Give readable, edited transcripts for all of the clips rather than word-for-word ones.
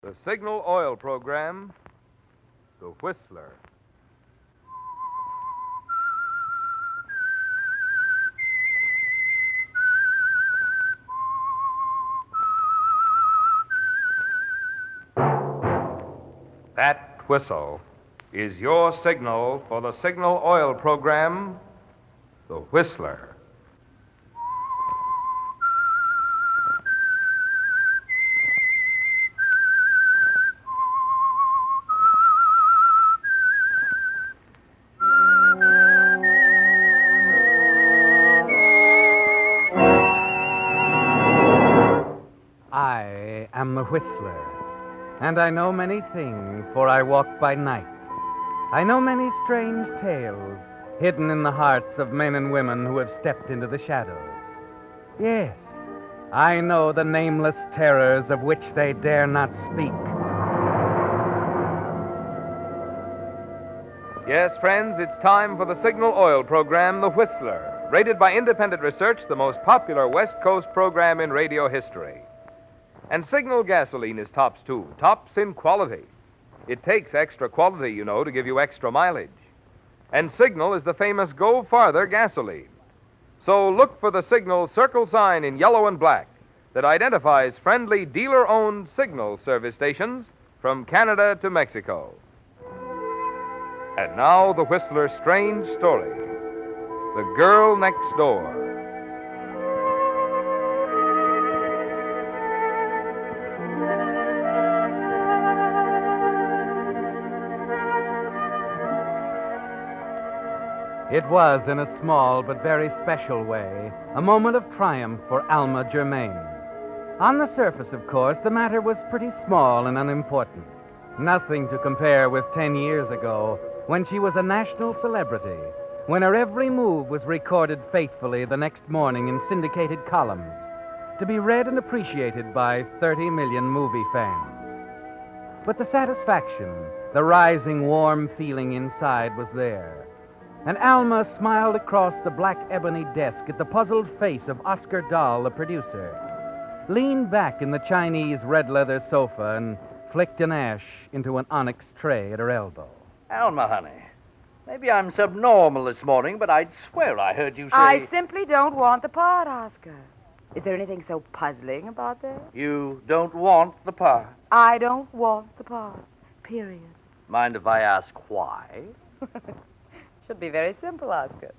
The Signal Oil Program, The Whistler. That whistle is your signal for the Signal Oil Program, The Whistler. I am the Whistler, and I know many things, for I walk by night. I know many strange tales hidden in the hearts of men and women who have stepped into the shadows. Yes, I know the nameless terrors of which they dare not speak. Yes, friends, it's time for the Signal Oil Program, The Whistler. Rated by independent research, the most popular West Coast program in radio history. And Signal gasoline is tops, too. Tops in quality. It takes extra quality, you know, to give you extra mileage. And Signal is the famous Go Farther gasoline. So look for the Signal circle sign in yellow and black that identifies friendly dealer-owned Signal service stations from Canada to Mexico. And now, the Whistler's strange story. The Girl Next Door. It was, in a small but very special way, a moment of triumph for Alma Germain. On the surface, of course, the matter was pretty small and unimportant. Nothing to compare with 10 years ago, when she was a national celebrity, when her every move was recorded faithfully the next morning in syndicated columns, to be read and appreciated by 30 million movie fans. But the satisfaction, the rising warm feeling inside was there. And Alma smiled across the black ebony desk at the puzzled face of Oscar Dahl, the producer, leaned back in the Chinese red leather sofa, and flicked an ash into an onyx tray at her elbow. Alma, honey, maybe I'm subnormal this morning, but I'd swear I heard you say... I simply don't want the part, Oscar. Is there anything so puzzling about that? You don't want the part. I don't want the part. Period. Mind if I ask why? Should be very simple, Oscar.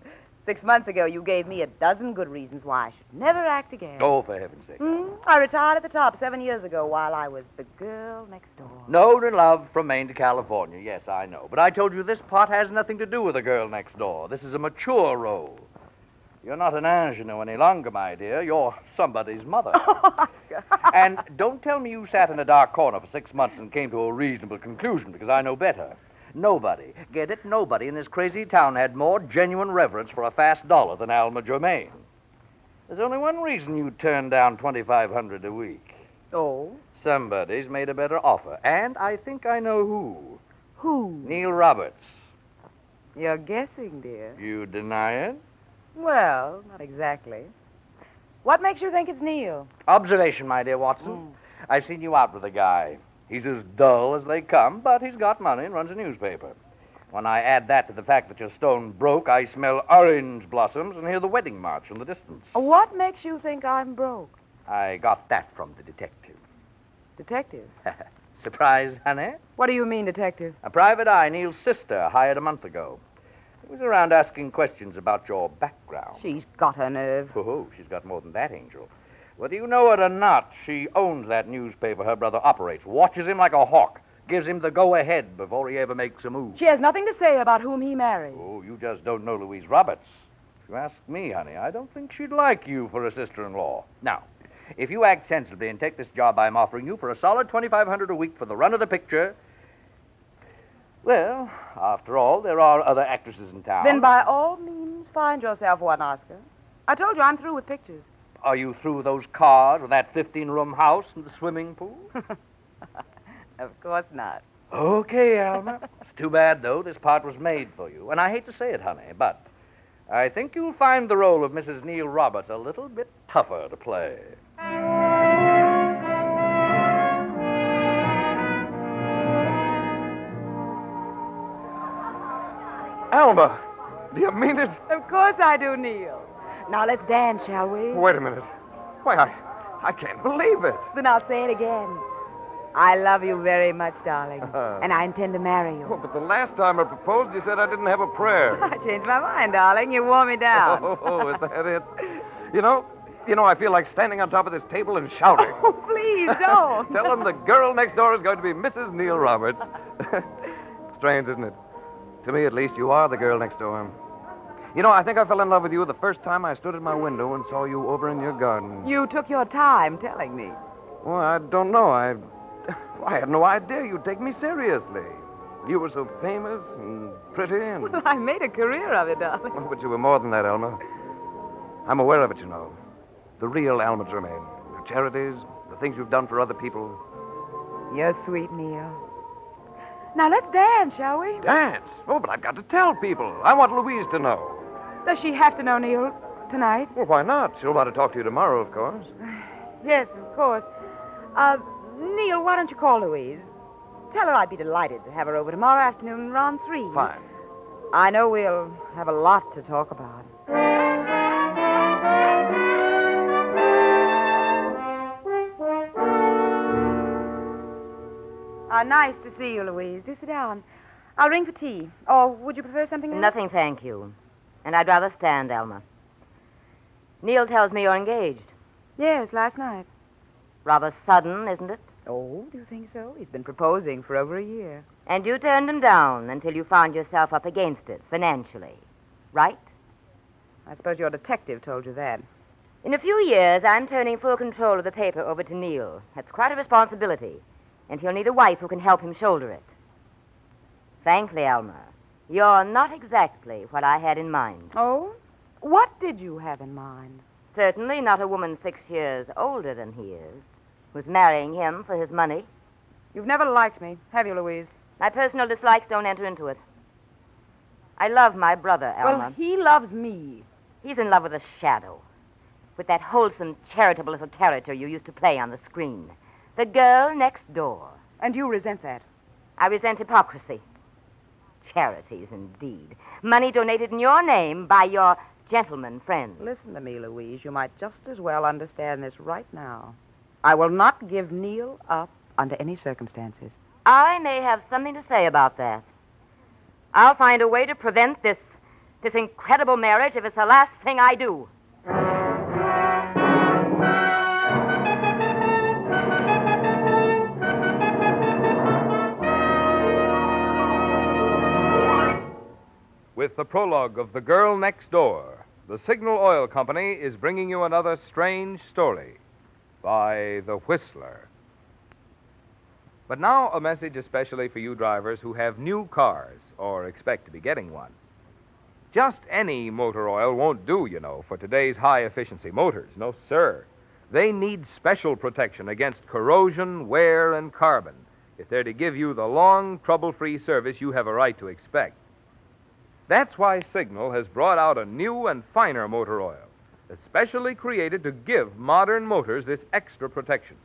6 months ago, you gave me a dozen good reasons why I should never act again. Oh, for heaven's sake. I retired at the top 7 years ago while I was the girl next door. Known and loved from Maine to California. Yes, I know. But I told you this part has nothing to do with the girl next door. This is a mature role. You're not an ingenue any longer, my dear. You're somebody's mother. Oscar. And don't tell me you sat in a dark corner for 6 months and came to a reasonable conclusion, because I know better. Nobody, get it, nobody in this crazy town had more genuine reverence for a fast dollar than Alma Germain. There's only one reason you turned down $2,500 a week. Oh? Somebody's made a better offer, and I think I know who. Who? Neil Roberts. You're guessing, dear. You deny it? Well, not exactly. What makes you think it's Neil? Observation, my dear Watson. I've seen you out with a guy. He's as dull as they come, but he's got money and runs a newspaper. When I add that to the fact that you're stone broke, I smell orange blossoms and hear the wedding march in the distance. What makes you think I'm broke? I got that from the detective. Detective? Surprise, honey? What do you mean, detective? A private eye Neil's sister hired a month ago. He was around asking questions about your background. She's got her nerve. Oh, she's got more than that, Angel. Whether you know it or not, she owns that newspaper her brother operates, watches him like a hawk, gives him the go-ahead before he ever makes a move. She has nothing to say about whom he marries. Oh, you just don't know Louise Roberts. If you ask me, honey, I don't think she'd like you for a sister-in-law. Now, if you act sensibly and take this job I'm offering you for a solid $2,500 a week for the run of the picture, well, after all, there are other actresses in town. Then by all means, find yourself one, Oscar. I told you I'm through with pictures. Are you through with those cars and that 15-room house and the swimming pool? Of course not. Okay, Alma. It's too bad, though. This part was made for you. And I hate to say it, honey, but I think you'll find the role of Mrs. Neil Roberts a little bit tougher to play. Alma, do you mean it? Of course I do, Neil. Now let's dance, shall we? Wait a minute. Why, I can't believe it. Then I'll say it again. I love you very much, darling. And I intend to marry you. Oh, but the last time I proposed, you said I didn't have a prayer. I changed my mind, darling. You wore me down. Oh, is that it? You know, I feel like standing on top of this table and shouting. Oh, please don't. Tell them the girl next door is going to be Mrs. Neil Roberts. Strange, isn't it? To me, at least, you are the girl next door. You know, I think I fell in love with you the first time I stood at my window and saw you over in your garden. You took your time telling me. Well, I don't know. I had no idea you'd take me seriously. You were so famous and pretty and... Well, I made a career of it, darling. Oh, but you were more than that, Alma. I'm aware of it, you know. The real Alma Germain. Your charities, the things you've done for other people. You're sweet, Neil. Now let's dance, shall we? Dance? Oh, but I've got to tell people. I want Louise to know. Does she have to know, Neil, tonight? Well, why not? She'll want to talk to you tomorrow, of course. Yes, of course. Neil, why don't you call Louise? Tell her I'd be delighted to have her over tomorrow afternoon around 3. Fine. I know we'll have a lot to talk about. Nice to see you, Louise. Do sit down. I'll ring for tea. Or would you prefer something else? Nothing, thank you. And I'd rather stand, Alma. Neil tells me you're engaged. Yes, last night. Rather sudden, isn't it? Oh, do you think so? He's been proposing for over a year. And you turned him down until you found yourself up against it financially, right? I suppose your detective told you that. In a few years, I'm turning full control of the paper over to Neil. That's quite a responsibility. And he'll need a wife who can help him shoulder it. Frankly, Alma, you're not exactly what I had in mind. Oh? What did you have in mind? Certainly not a woman 6 years older than he is, who's marrying him for his money. You've never liked me, have you, Louise? My personal dislikes don't enter into it. I love my brother, Alma. Well, he loves me. He's in love with a shadow, with that wholesome, charitable little character you used to play on the screen. The girl next door. And you resent that? I resent hypocrisy. Charities, indeed. Money donated in your name by your gentleman friends. Listen to me, Louise. You might just as well understand this right now. I will not give Neil up under any circumstances. I may have something to say about that. I'll find a way to prevent this incredible marriage if it's the last thing I do. With the prologue of The Girl Next Door, the Signal Oil Company is bringing you another strange story by The Whistler. But now a message especially for you drivers who have new cars or expect to be getting one. Just any motor oil won't do, you know, for today's high-efficiency motors. No, sir. They need special protection against corrosion, wear, and carbon if they're to give you the long, trouble-free service you have a right to expect. That's why Signal has brought out a new and finer motor oil, especially created to give modern motors this extra protection.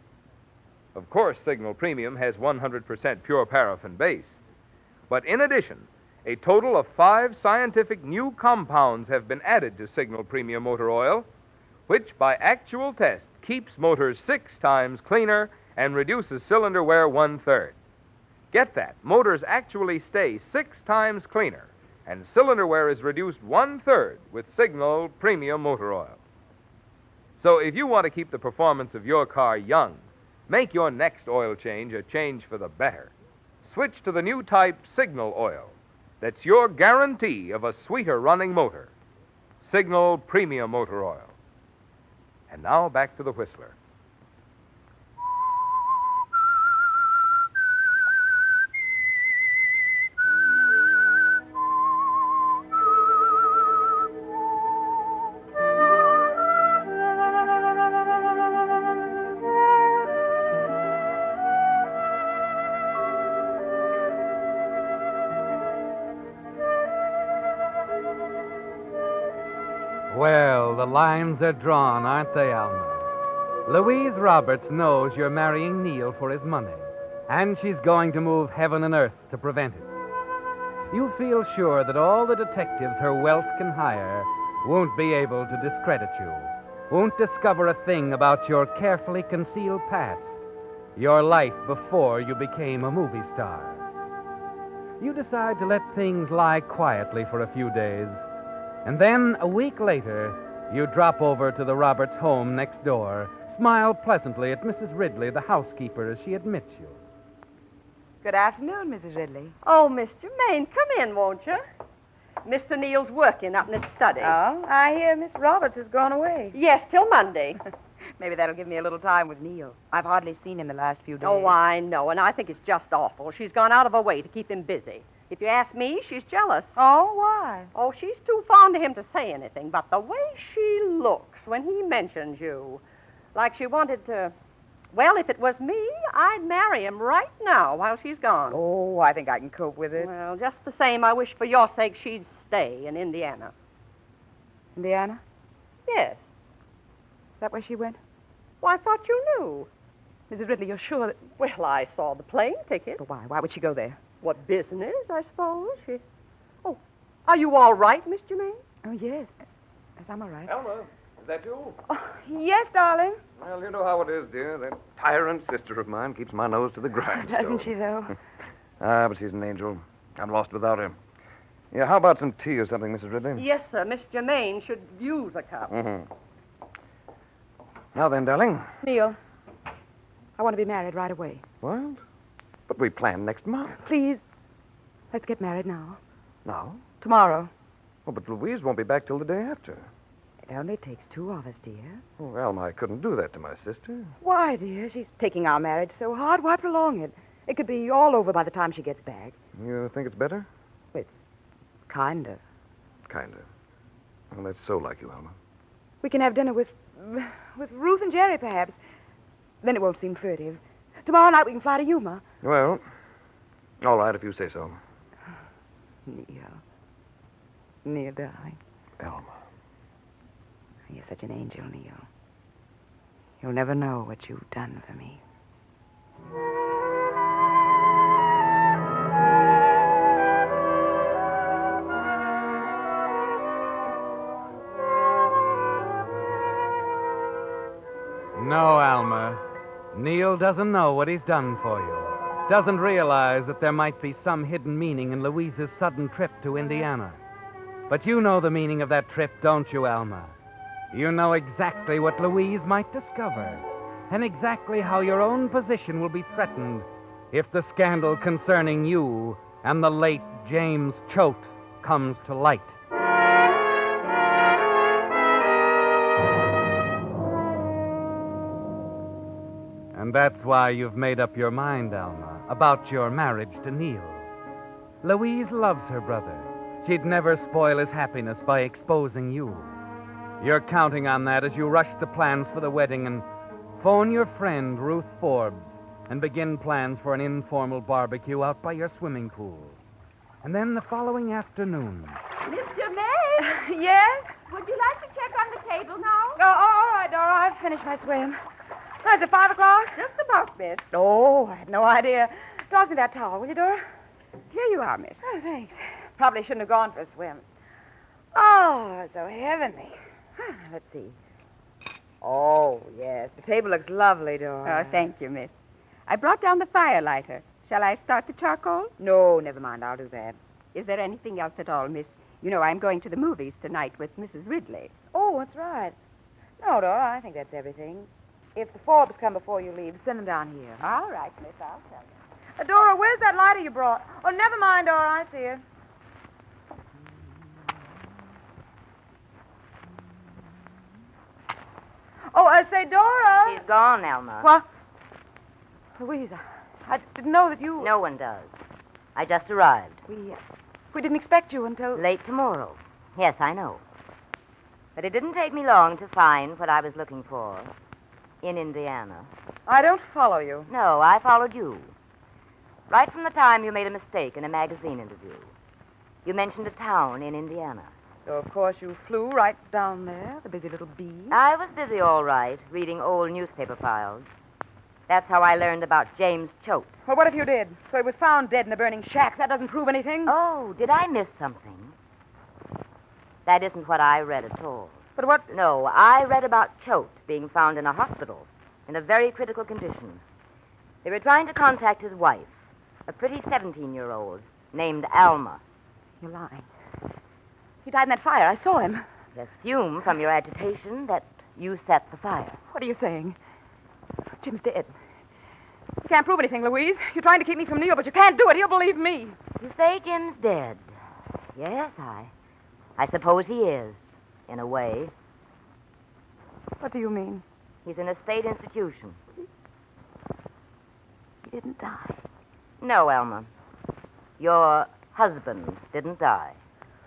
Of course, Signal Premium has 100% pure paraffin base. But in addition, a total of 5 scientific new compounds have been added to Signal Premium motor oil, which by actual test keeps motors 6 times cleaner and reduces cylinder wear 1/3. Get that. Motors actually stay 6 times cleaner, and cylinder wear is reduced 1/3 with Signal Premium motor oil. So if you want to keep the performance of your car young, make your next oil change a change for the better. Switch to the new type Signal oil. That's your guarantee of a sweeter running motor. Signal Premium motor oil. And now back to the Whistler. Well, the lines are drawn, aren't they, Alma? Louise Roberts knows you're marrying Neil for his money, and she's going to move heaven and earth to prevent it. you feel sure that all the detectives her wealth can hire won't be able to discredit you, won't discover a thing about your carefully concealed past, your life before you became a movie star. You decide to let things lie quietly for a few days, and then a week later, you drop over to the Roberts home next door, smile pleasantly at Mrs. Ridley, the housekeeper, as she admits you. Good afternoon, Mrs. Ridley. Oh, Mr. Maine, come in, won't you? Mr. Neal's working up in his study. Oh, I hear Miss Roberts has gone away. Yes, till Monday. Maybe that'll give me a little time with Neil. I've hardly seen him the last few days. Oh, I know, and I think it's just awful. She's gone out of her way to keep him busy. If you ask me, she's jealous. Oh, why? Oh, she's too fond of him to say anything, but the way she looks when he mentions you, like she wanted to... Well, if it was me, I'd marry him right now while she's gone. Oh, I think I can cope with it. Well, just the same, I wish for your sake she'd stay in Indiana. Indiana? Yes. Is that where she went? Well, I thought you knew. Mrs. Ridley, you're sure that... Well, I saw the plane ticket. But why? Why would she go there? What business, I suppose? Oh, are you all right, Miss Germain? Oh, yes. Yes, I'm all right. Elma, is that you? Oh, yes, darling. Well, you know how it is, dear. That tyrant sister of mine keeps my nose to the grindstone. Doesn't she, though? But she's an angel. I'm lost without her. Yeah, how about some tea or something, Mrs. Ridley? Yes, sir. Miss Germain should use a cup. Mm-hmm. Now then, darling. Neil, I want to be married right away. What? But we plan next month. Please, let's get married now. Now? Tomorrow. Oh, but Louise won't be back till the day after. It only takes two of us, dear. Oh, Elma, I couldn't do that to my sister. Why, dear? She's taking our marriage so hard. Why prolong it? It could be all over by the time she gets back. You think it's better? It's kind of. Kinda. Well, that's so like you, Elma. We can have dinner with Ruth and Jerry, perhaps. Then it won't seem furtive. Tomorrow night we can fly to Yuma. Well, all right, if you say so. Neil, darling. Elma. You're such an angel, Neil. You'll never know what you've done for me. No, Alma. Neil doesn't know what he's done for you. Doesn't realize that there might be some hidden meaning in Louise's sudden trip to Indiana. But you know the meaning of that trip, don't you, Alma? You know exactly what Louise might discover, and exactly how your own position will be threatened if the scandal concerning you and the late James Choate comes to light. And that's why you've made up your mind, Alma, about your marriage to Neil. Louise loves her brother. She'd never spoil his happiness by exposing you. You're counting on that as you rush the plans for the wedding and phone your friend, Ruth Forbes, and begin plans for an informal barbecue out by your swimming pool. And then the following afternoon... Miss Germain? Yes? Would you like to check on the table now? Oh, all right, Dora. I've finished my swim. Is it 5 o'clock? Just about, miss. Oh, I had no idea. Toss me that towel, will you, Dora? Here you are, miss. Oh, thanks. Probably shouldn't have gone for a swim. Oh, so heavenly. Let's see. Oh, yes. The table looks lovely, Dora. Oh, thank you, miss. I brought down the firelighter. Shall I start the charcoal? No, never mind. I'll do that. Is there anything else at all, miss? You know, I'm going to the movies tonight with Mrs. Ridley. Oh, that's right. No, Dora, I think that's everything. If the Forbes come before you leave, send them down here. All right, miss. I'll tell you. Dora, where's that lighter you brought? Oh, never mind, Dora. I see it. Oh, say, Dora. She's gone, Alma. What? Louise, I didn't know that you... No one does. I just arrived. We didn't expect you until... Late tomorrow. Yes, I know. But it didn't take me long to find what I was looking for in Indiana. I don't follow you. No, I followed you. Right from the time you made a mistake in a magazine interview. You mentioned a town in Indiana. So, of course, you flew right down there, the busy little bee. I was busy, all right, reading old newspaper files. That's how I learned about James Choate. Well, what if you did? So he was found dead in a burning shack. That doesn't prove anything. Oh, did I miss something? That isn't what I read at all. But what... No, I read about Choate being found in a hospital in a very critical condition. They were trying to contact his wife, a pretty 17-year-old named Alma. You're lying. He died in that fire. I saw him. I assume from your agitation that you set the fire. What are you saying? Jim's dead. You can't prove anything, Louise. You're trying to keep me from Neil, but you can't do it. He'll believe me. You say Jim's dead. Yes, I suppose he is, in a way. What do you mean? He's in a state institution. He didn't die. No, Alma. Your husband didn't die.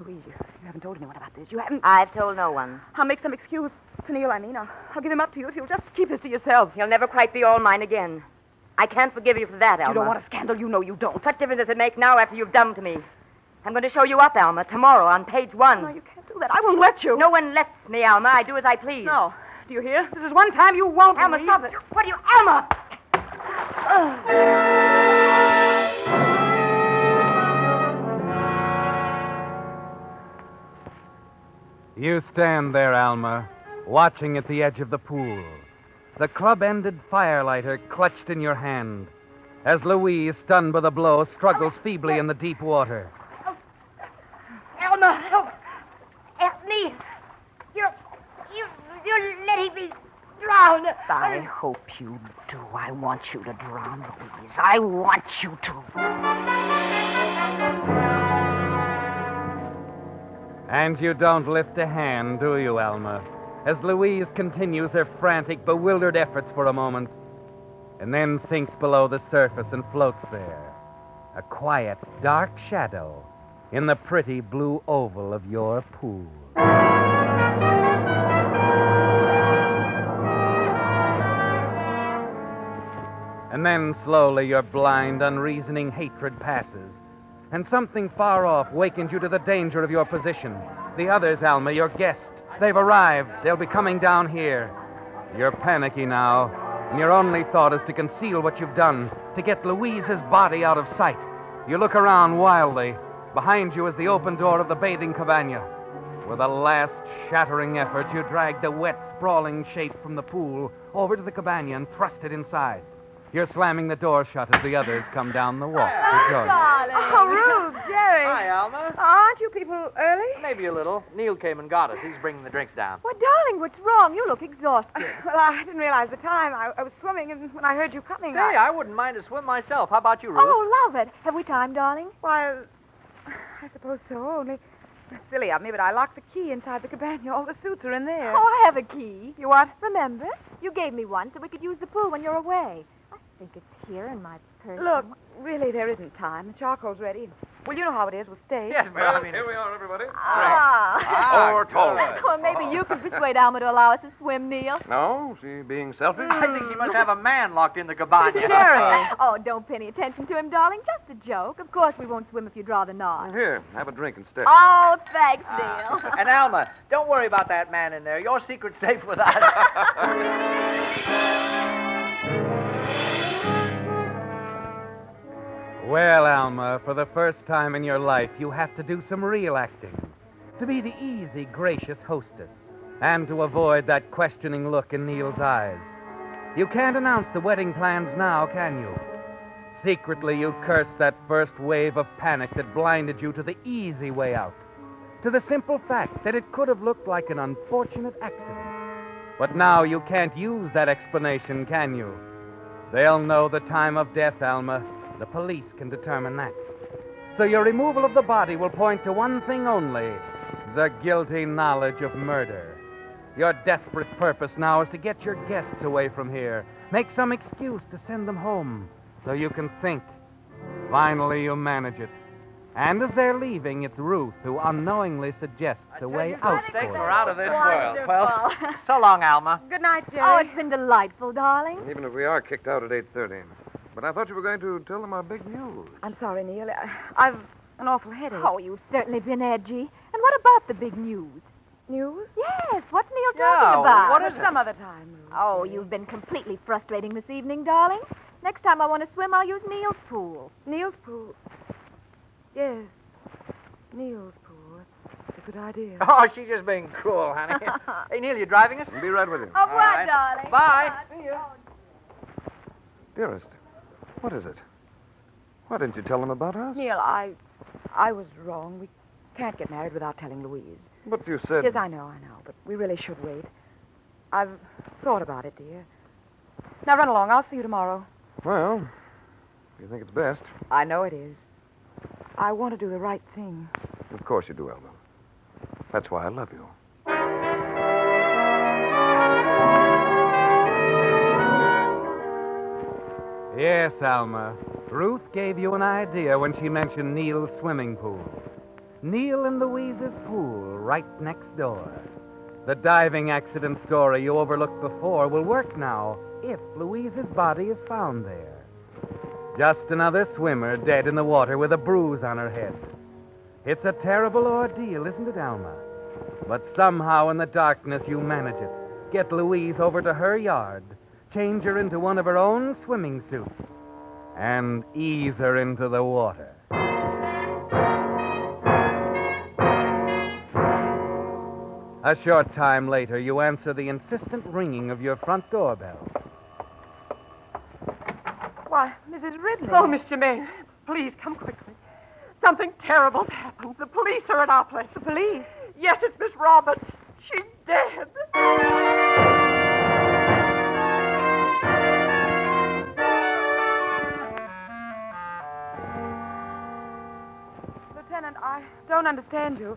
Louise, you haven't told anyone about this. You haven't... I've told no one. I'll make some excuse. To Neil, I mean. I'll give him up to you if you'll just keep this to yourself. He'll never quite be all mine again. I can't forgive you for that, Alma. You don't want a scandal. You know you don't. What difference does it make now after you've done to me? I'm going to show you up, Alma, tomorrow on page 1. No, you can't do that. I won't let you. No one lets me, Alma. I do as I please. No. Do you hear? This is one time you won't. Alma, Louise. stop it. What are you... Alma! You stand there, Alma, watching at the edge of the pool. The club-ended firelighter clutched in your hand as Louise, stunned by the blow, struggles feebly in the deep water. Alma, help me. You're letting me drown. I hope you do. I want you to drown, Louise. I want you to. And you don't lift a hand, do you, Alma? As Louise continues her frantic, bewildered efforts for a moment, and then sinks below the surface and floats there, a quiet, dark shadow in the pretty blue oval of your pool. And then slowly your blind, unreasoning hatred passes, and something far off wakens you to the danger of your position. The others, Alma, your guests, they've arrived. They'll be coming down here. You're panicky now, and your only thought is to conceal what you've done, to get Louise's body out of sight. You look around wildly. Behind you is the open door of the bathing cabana. With a last shattering effort, you drag the wet, sprawling shape from the pool over to the cabana and thrust it inside. You're slamming the door shut as the others come down the walk to join you. Oh, Ruth, Jerry. Hi, Alma. Aren't you people early? Maybe a little. Neil came and got us. He's bringing the drinks down. Well, darling, what's wrong? You look exhausted. Well, I didn't realize the time. I was swimming, and when I heard you coming, Hey, I wouldn't mind a swim myself. How about you, Ruth? Oh, love it. Have we time, darling? Well, I suppose so. Only silly of me, but I locked the key inside the cabana. All the suits are in there. Oh, I have a key. You what? Remember? You gave me one so we could use the pool when you're away. I think it's here in my purse. Look, really, there isn't time. The charcoal's ready. Well, you know how it is with steak. Yes, but I mean... Here we are, everybody. Ah. Good. Well, maybe you can persuade Alma to allow us to swim, Neil. No, she being selfish? I think he must have a man locked in the cabana. Jerry. Oh, don't pay any attention to him, darling. Just a joke. Of course we won't swim if you'd rather not. Here, have a drink instead. Oh, thanks, Neil. And Alma, don't worry about that man in there. Your secret's safe with us. Well, Alma, for the first time in your life, you have to do some real acting. To be the easy, gracious hostess, and to avoid that questioning look in Neil's eyes. You can't announce the wedding plans now, can you? Secretly, you curse that first wave of panic that blinded you to the easy way out, to the simple fact that it could have looked like an unfortunate accident. But now you can't use that explanation, can you? They'll know the time of death, Alma. The police can determine that. So your removal of the body will point to one thing only, the guilty knowledge of murder. Your desperate purpose now is to get your guests away from here, make some excuse to send them home, so you can think. Finally, you manage it. And as they're leaving, it's Ruth who unknowingly suggests a way out for Thanks, you. we're out of this Wonderful. world. Well, so long, Alma. Good night, Jerry. Oh, it's been delightful, darling. Even if we are kicked out at 8:30. But I thought you were going to tell them our big news. I'm sorry, Neil. I've an awful headache. Oh, you've certainly been edgy. And what about the big news? News? Yes, what's Neil talking about? what is it? Some other time, Ruth. Oh, you've been completely frustrating this evening, darling. Next time I want to swim, I'll use Neil's pool. Neil's pool. Yes, Neil's pool. That's a good idea. Oh, she's just being cruel, honey. Hey, Neil, you driving us? I'll be right with you. Au revoir, All right. darling. Bye. See you. Dearest, what is it? Why didn't you tell them about us? Neil, I was wrong. We can't get married without telling Louise. But you said... Yes, I know, but we really should wait. I've thought about it, dear. Now run along. I'll see you tomorrow. Well, if you think it's best. I know it is. I want to do the right thing. Of course you do, Elma. That's why I love you. Yes, Alma. Ruth gave you an idea when she mentioned Neil's swimming pool. Neil and Louise's pool right next door. The diving accident story you overlooked before will work now if Louise's body is found there. Just another swimmer dead in the water with a bruise on her head. It's a terrible ordeal, isn't it, Alma? But somehow in the darkness you manage it. Get Louise over to her yard, change her into one of her own swimming suits, and ease her into the water. A short time later, you answer the insistent ringing of your front doorbell. Why, Mrs. Ridley. Oh, Miss Germain, please come quickly. Something terrible's happened. The police are at our place. The police? Yes, it's Miss Roberts. She's dead. Lieutenant, I don't understand you.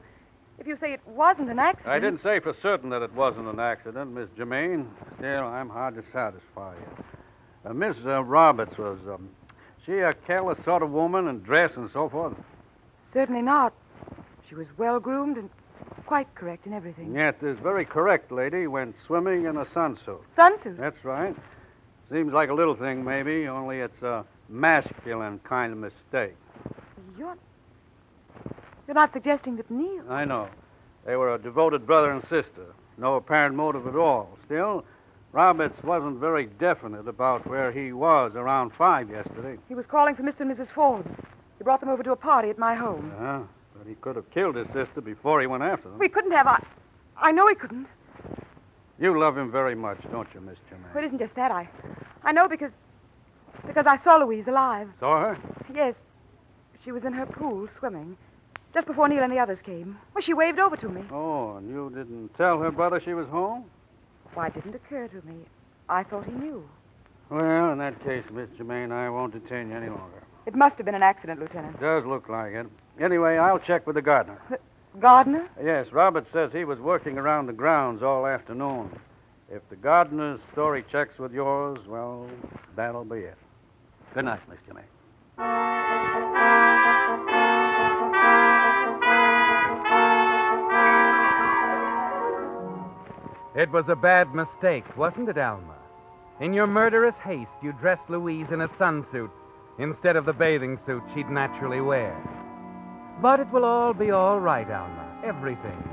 If you say it wasn't an accident... I didn't say for certain that it wasn't an accident, Miss Germain. Still, I'm hard to satisfy you. Miss Roberts was, she a careless sort of woman in dress and so forth? Certainly not. She was well-groomed and quite correct in everything. Yet this very correct lady went swimming in a sunsuit. Sunsuit? That's right. Seems like a little thing, maybe, only it's a masculine kind of mistake. You're not suggesting that Neil... I know. They were a devoted brother and sister. No apparent motive at all. Still, Roberts wasn't very definite about where he was around 5 yesterday. He was calling for Mr. and Mrs. Forbes. He brought them over to a party at my home. But he could have killed his sister before he went after them. We couldn't have... I know he couldn't. You love him very much, don't you, Miss Germain? Well, it isn't just that. I know because I saw Louise alive. Saw her? Yes. She was in her pool swimming. Just before Neil and the others came. Well, she waved over to me. Oh, and you didn't tell her brother she was home? Why, it didn't occur to me. I thought he knew. Well, in that case, Miss Germain, I won't detain you any longer. It must have been an accident, Lieutenant. Does look like it. Anyway, I'll check with the gardener. The gardener? Yes, Robert says he was working around the grounds all afternoon. If the gardener's story checks with yours, well, that'll be it. Good night, Miss Germain. It was a bad mistake, wasn't it, Alma? In your murderous haste, you dressed Louise in a sunsuit instead of the bathing suit she'd naturally wear. But it will all be all right, Alma. Everything.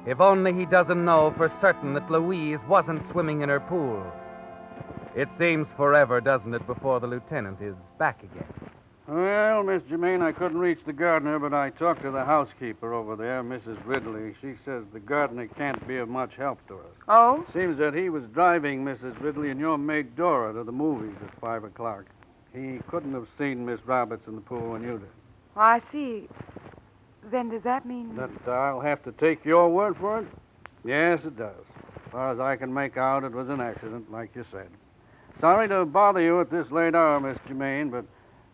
If only he doesn't know for certain that Louise wasn't swimming in her pool. It seems forever, doesn't it, before the lieutenant is back again? Well, Miss Germain, I couldn't reach the gardener, but I talked to the housekeeper over there, Mrs. Ridley. She says the gardener can't be of much help to us. Oh? Seems that he was driving Mrs. Ridley and your maid Dora to the movies at 5 o'clock. He couldn't have seen Miss Roberts in the pool when you did. I see. Then does that mean... That I'll have to take your word for it? Yes, it does. As far as I can make out, it was an accident, like you said. Sorry to bother you at this late hour, Miss Germain, but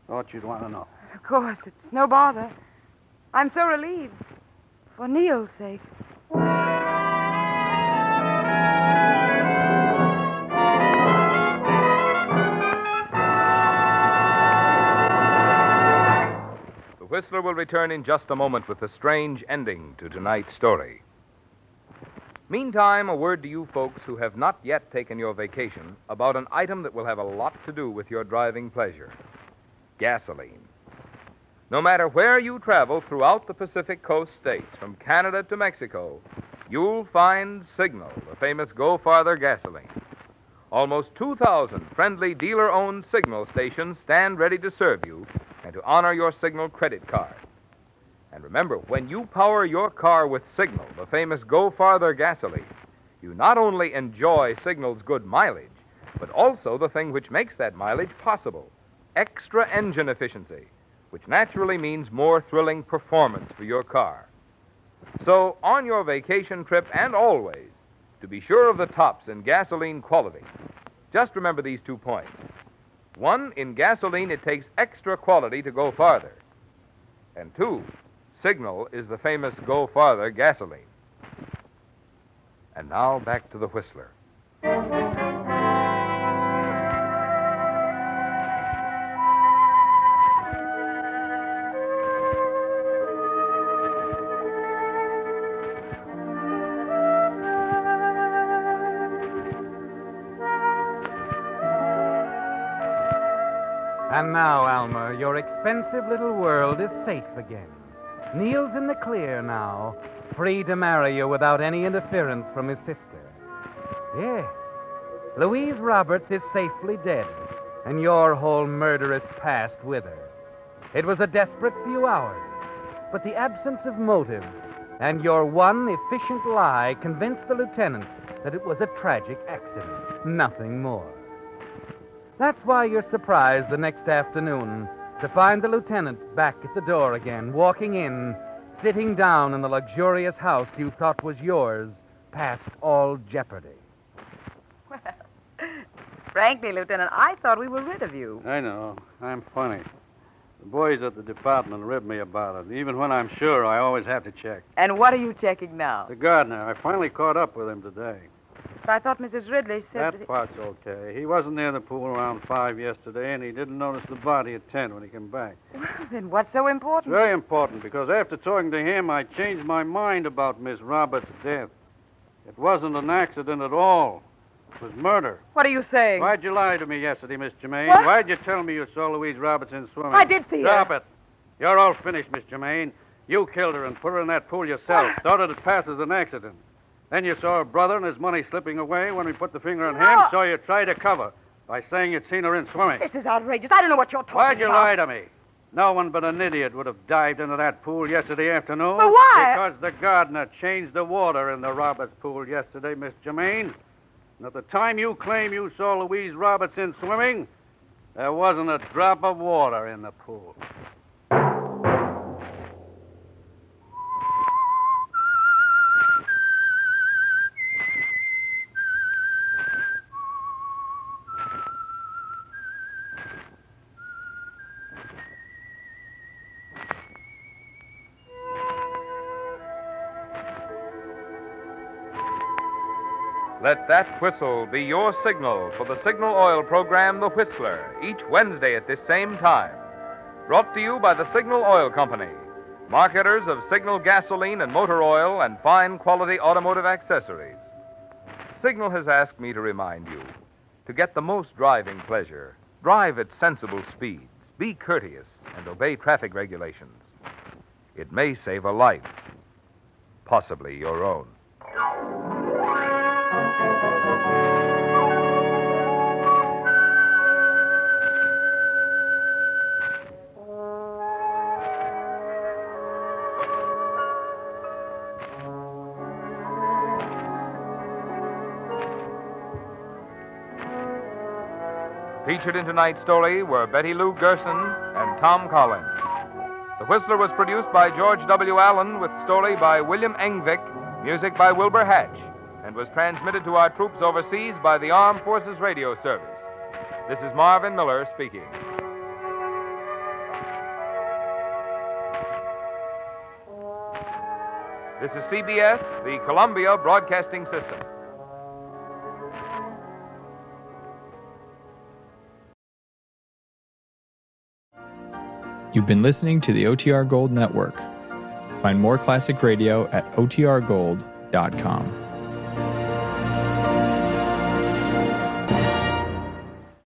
thought you'd want to know. Of course, it's no bother. I'm so relieved. For Neil's sake. The Whistler will return in just a moment with the strange ending to tonight's story. Meantime, a word to you folks who have not yet taken your vacation about an item that will have a lot to do with your driving pleasure. Gasoline. No matter where you travel throughout the Pacific Coast states, from Canada to Mexico, you'll find Signal, the famous Go Farther gasoline. Almost 2,000 friendly dealer-owned signal stations stand ready to serve you and to honor your Signal credit card. And remember, when you power your car with Signal, the famous Go Farther gasoline, you not only enjoy Signal's good mileage, but also the thing which makes that mileage possible, extra engine efficiency, which naturally means more thrilling performance for your car. So, on your vacation trip and always, to be sure of the tops in gasoline quality, just remember these 2 points. 1, in gasoline, it takes extra quality to go farther. And 2, Signal is the famous Go Farther gasoline. And now back to the Whistler. And now, Alma, your expensive little world is safe again. Neil's in the clear now, free to marry you without any interference from his sister. Yes, Louise Roberts is safely dead, and your whole murderous past with her. It was a desperate few hours, but the absence of motive and your one efficient lie convinced the lieutenant that it was a tragic accident, nothing more. That's why you're surprised the next afternoon to find the lieutenant back at the door again, walking in, sitting down in the luxurious house you thought was yours, past all jeopardy. Well, frankly, Lieutenant, I thought we were rid of you. I know. I'm funny. The boys at the department rib me about it. Even when I'm sure, I always have to check. And what are you checking now? The gardener. I finally caught up with him today. But I thought Mrs. Ridley said That part's okay. He wasn't near the pool around 5 yesterday, and he didn't notice the body at 10 when he came back. Well, then what's so important? It's very important, because after talking to him, I changed my mind about Miss Roberts' death. It wasn't an accident at all. It was murder. What are you saying? Why'd you lie to me yesterday, Miss Germain? What? Why'd you tell me you saw Louise Robertson swimming? I did see her. Stop it. You're all finished, Miss Germain. You killed her and put her in that pool yourself. Thought it'd pass as an accident. Then you saw her brother and his money slipping away when we put the finger on him, so you tried to cover by saying you'd seen her in swimming. This is outrageous. I don't know what you're talking Why'd you about. lie to me? No one but an idiot would have dived into that pool yesterday afternoon. But why? Because the gardener changed the water in the Roberts pool yesterday, Miss Germain. And at the time you claim you saw Louise Robertson swimming, there wasn't a drop of water in the pool. Let that whistle be your signal for the Signal Oil program, The Whistler, each Wednesday at this same time. Brought to you by the Signal Oil Company, marketers of Signal gasoline and motor oil and fine quality automotive accessories. Signal has asked me to remind you, to get the most driving pleasure, drive at sensible speeds, be courteous, and obey traffic regulations. It may save a life, possibly your own. Featured in tonight's story were Betty Lou Gerson and Tom Collins. The Whistler was produced by George W. Allen with story by William Engvik, music by Wilbur Hatch, and was transmitted to our troops overseas by the Armed Forces Radio Service. This is Marvin Miller speaking. This is CBS, the Columbia Broadcasting System. You've been listening to the OTR Gold Network. Find more classic radio at otrgold.com.